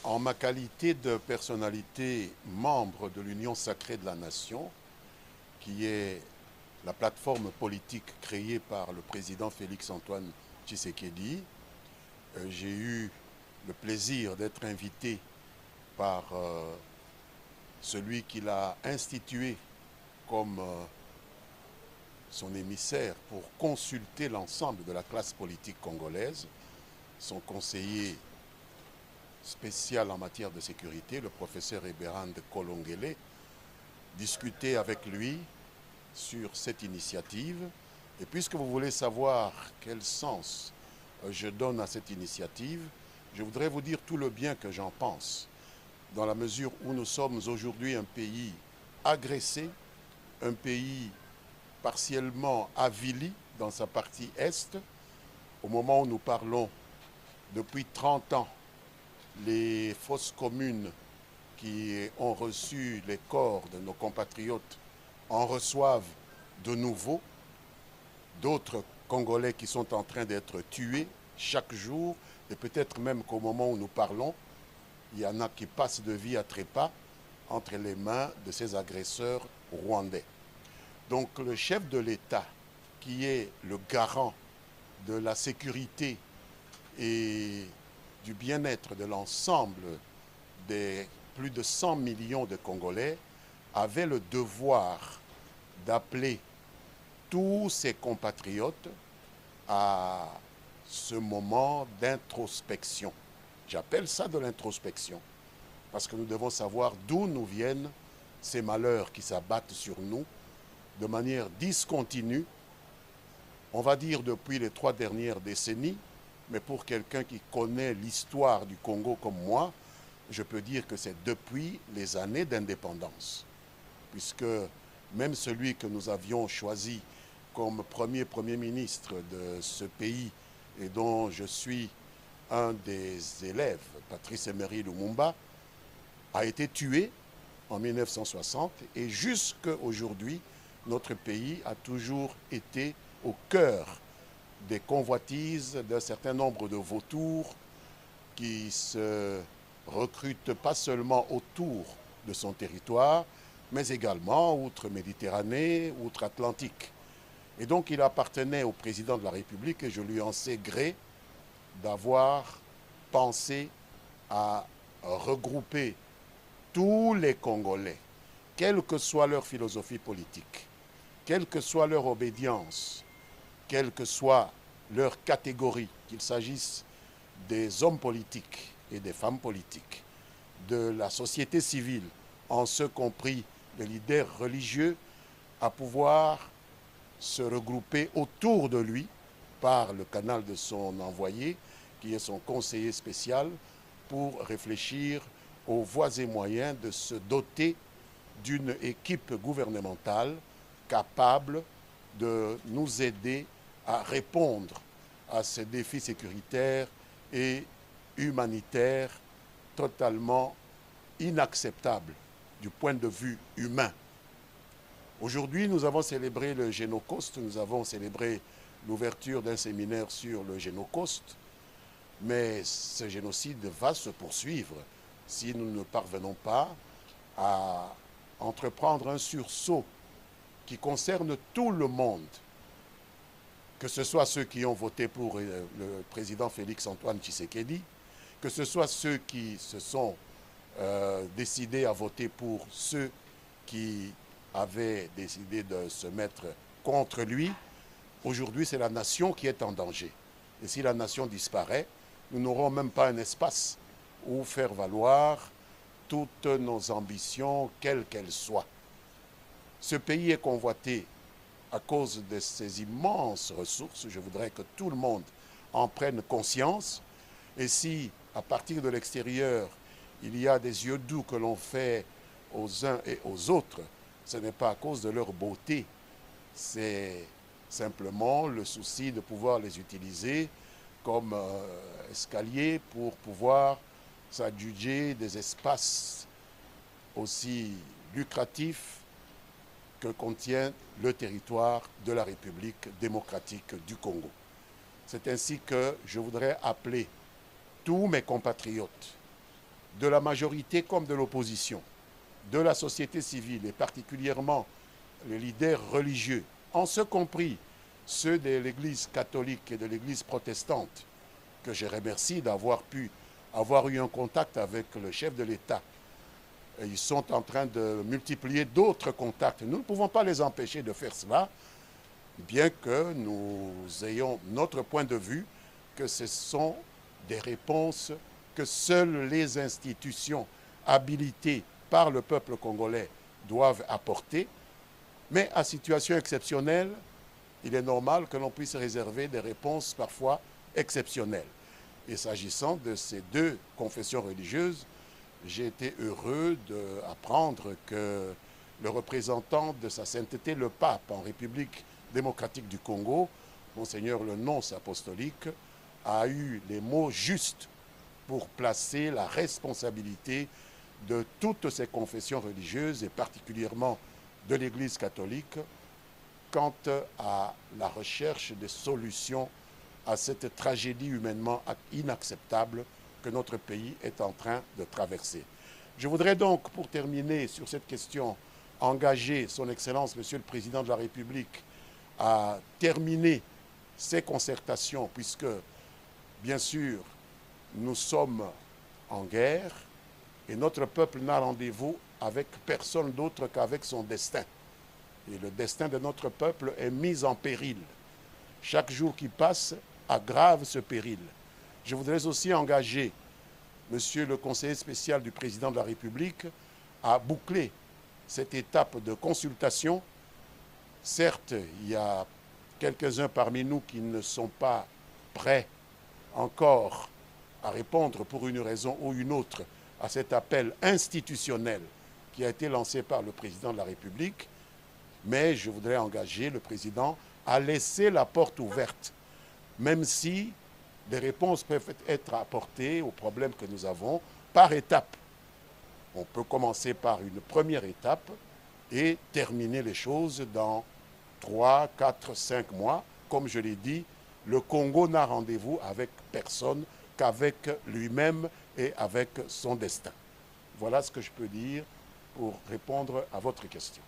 En ma qualité de personnalité membre de l'Union sacrée de la nation, qui est la plateforme politique créée par le président Félix-Antoine Tshisekedi, j'ai eu le plaisir d'être invité par celui qui l'a institué comme son émissaire pour consulter l'ensemble de la classe politique congolaise, son conseiller spécial en matière de sécurité, le professeur Eberhard Kolongele, discuter avec lui sur cette initiative. Et puisque vous voulez savoir quel sens je donne à cette initiative, je voudrais vous dire tout le bien que j'en pense, dans la mesure où nous sommes aujourd'hui un pays agressé, un pays partiellement avili dans sa partie est. Au moment où nous parlons, depuis 30 ans, les fosses communes qui ont reçu les corps de nos compatriotes en reçoivent de nouveau. D'autres Congolais qui sont en train d'être tués chaque jour, et peut-être même qu'au moment où nous parlons, il y en a qui passent de vie à trépas entre les mains de ces agresseurs rwandais. Donc le chef de l'État, qui est le garant de la sécurité et du bien-être de l'ensemble des plus de 100 millions de Congolais, avait le devoir d'appeler tous ses compatriotes à ce moment d'introspection. J'appelle ça de l'introspection, parce que nous devons savoir d'où nous viennent ces malheurs qui s'abattent sur nous de manière discontinue, on va dire depuis les 3 dernières décennies, mais pour quelqu'un qui connaît l'histoire du Congo comme moi, je peux dire que c'est depuis les années d'indépendance, puisque même celui que nous avions choisi comme premier ministre de ce pays et dont je suis un des élèves, Patrice Emery Lumumba, a été tué en 1960 et jusqu'à aujourd'hui, notre pays a toujours été au cœur des convoitises d'un certain nombre de vautours qui se recrutent pas seulement autour de son territoire, mais également outre-Méditerranée, outre-Atlantique. Et donc il appartenait au président de la République, et je lui en sais gré, d'avoir pensé à regrouper tous les Congolais, quelle que soit leur philosophie politique, quelle que soit leur obédience, quelle que soit leur catégorie, qu'il s'agisse des hommes politiques et des femmes politiques, de la société civile, en ce compris les leaders religieux, à pouvoir se regrouper autour de lui par le canal de son envoyé, qui est son conseiller spécial, pour réfléchir aux voies et moyens de se doter d'une équipe gouvernementale capable de nous aider à répondre à ces défis sécuritaires et humanitaires totalement inacceptables du point de vue humain. Aujourd'hui, nous avons célébré le Génocoste, nous avons célébré l'ouverture d'un séminaire sur le Génocoste, mais ce génocide va se poursuivre si nous ne parvenons pas à entreprendre un sursaut qui concerne tout le monde, que ce soit ceux qui ont voté pour le président Félix-Antoine Tshisekedi, que ce soit ceux qui se sont décidés à voter pour ceux qui avaient décidé de se mettre contre lui. Aujourd'hui, c'est la nation qui est en danger. Et si la nation disparaît, nous n'aurons même pas un espace où faire valoir toutes nos ambitions, quelles qu'elles soient. Ce pays est convoité à cause de ses immenses ressources. Je voudrais que tout le monde en prenne conscience. Et si, à partir de l'extérieur, il y a des yeux doux que l'on fait aux uns et aux autres, ce n'est pas à cause de leur beauté, c'est simplement le souci de pouvoir les utiliser comme escalier pour pouvoir s'adjuger des espaces aussi lucratifs que contient le territoire de la République démocratique du Congo. C'est ainsi que je voudrais appeler tous mes compatriotes de la majorité comme de l'opposition, de la société civile et particulièrement les leaders religieux, en ce compris ceux de l'Église catholique et de l'Église protestante, que je remercie d'avoir pu avoir eu un contact avec le chef de l'État. Ils sont en train de multiplier d'autres contacts. Nous ne pouvons pas les empêcher de faire cela, bien que nous ayons notre point de vue que ce sont des réponses que seules les institutions habilitées par le peuple congolais doivent apporter. Mais à situation exceptionnelle, il est normal que l'on puisse réserver des réponses parfois exceptionnelles. Et s'agissant de ces deux confessions religieuses, j'ai été heureux d'apprendre que le représentant de sa sainteté, le pape en République démocratique du Congo, Monseigneur le nonce apostolique, a eu les mots justes pour placer la responsabilité de toutes ces confessions religieuses et particulièrement de l'Église catholique quant à la recherche des solutions à cette tragédie humainement inacceptable que notre pays est en train de traverser. Je voudrais donc, pour terminer sur cette question, engager Son Excellence, Monsieur le Président de la République, à terminer ces concertations, puisque, bien sûr, nous sommes en guerre et notre peuple n'a rendez-vous avec personne d'autre qu'avec son destin. Et le destin de notre peuple est mis en péril. Chaque jour qui passe aggrave ce péril. Je voudrais aussi engager Monsieur le conseiller spécial du président de la République à boucler cette étape de consultation. Certes, il y a quelques-uns parmi nous qui ne sont pas prêts encore à répondre pour une raison ou une autre à cet appel institutionnel qui a été lancé par le président de la République, mais je voudrais engager le président à laisser la porte ouverte, même si des réponses peuvent être apportées aux problèmes que nous avons par étapes. On peut commencer par une première étape et terminer les choses dans 3, 4, 5 mois. Comme je l'ai dit, le Congo n'a rendez-vous avec personne qu'avec lui-même et avec son destin. Voilà ce que je peux dire pour répondre à votre question.